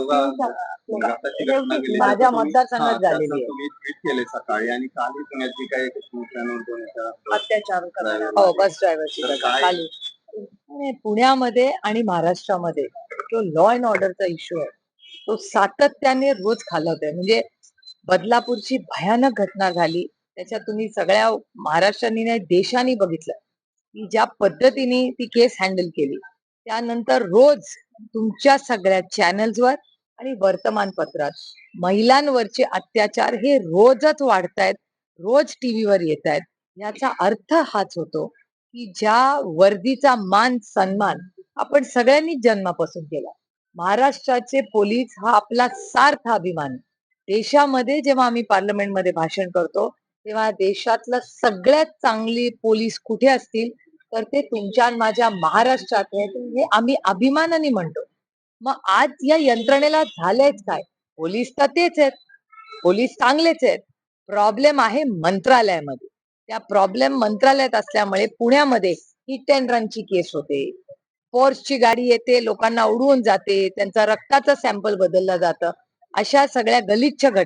अपघाताची घटना घडली माझ्या मतदारसंघात झालेली आहे. तुम्ही ट्विट केले सकाळी आणि कालही पुण्यात जी काही शिवसेना नोंदवण्याचा अत्याचार driver हो आहे. बस ड्रायव्हरची तर काय- खाली आणि पुण्यामध्ये आणि महाराष्ट्रामध्ये जो लॉ अँड ऑर्डरचा इश्यू आहे तो सातत्याने रोज खालवतोय. म्हणजे बदलापूरची भयानक घटना झाली, त्याच्यात तुम्ही सगळ्या महाराष्ट्राने नाही देशाने बघितलं की ज्या पद्धतीने ती केस हँडल केली. त्यानंतर रोज तुमच्या सगळ्या चॅनल्सवर आणि वर्तमानपत्रात महिलांवरचे अत्याचार हे रोजच वाढतायत, रोज टीव्हीवर येत आहेत. याचा अर्थ हाच होतो की ज्या वर्दीचा मान सन्मान आपण सगळ्यांनीच जन्मापासून केला. महाराष्ट्राचे पोलीस हा आपला सार्थ अभिमान आहे. देशामध्ये जेव्हा आम्ही पार्लमेंटमध्ये भाषण करतो तेव्हा देशातलं सगळ्यात चांगली पोलीस कुठे असतील तर ते तुमच्या आणि माझ्या महाराष्ट्रात आहेत, हे आम्ही अभिमानाने म्हणतो. मग आज या यंत्रणेला झालंयच काय? पोलीस तर तेच आहेत, पोलीस चांगलेच आहेत. प्रॉब्लेम आहे मंत्रालयामध्ये. त्या प्रॉब्लेम मंत्रालयात असल्यामुळे पुण्यामध्ये हिट अँड रनची केस होते. फोर्सची गाडी येते, लोकांना उडवून जाते, त्यांचा रक्ताचं सॅम्पल बदललं जातं. अशा सगळ्या गलिच्छ घटना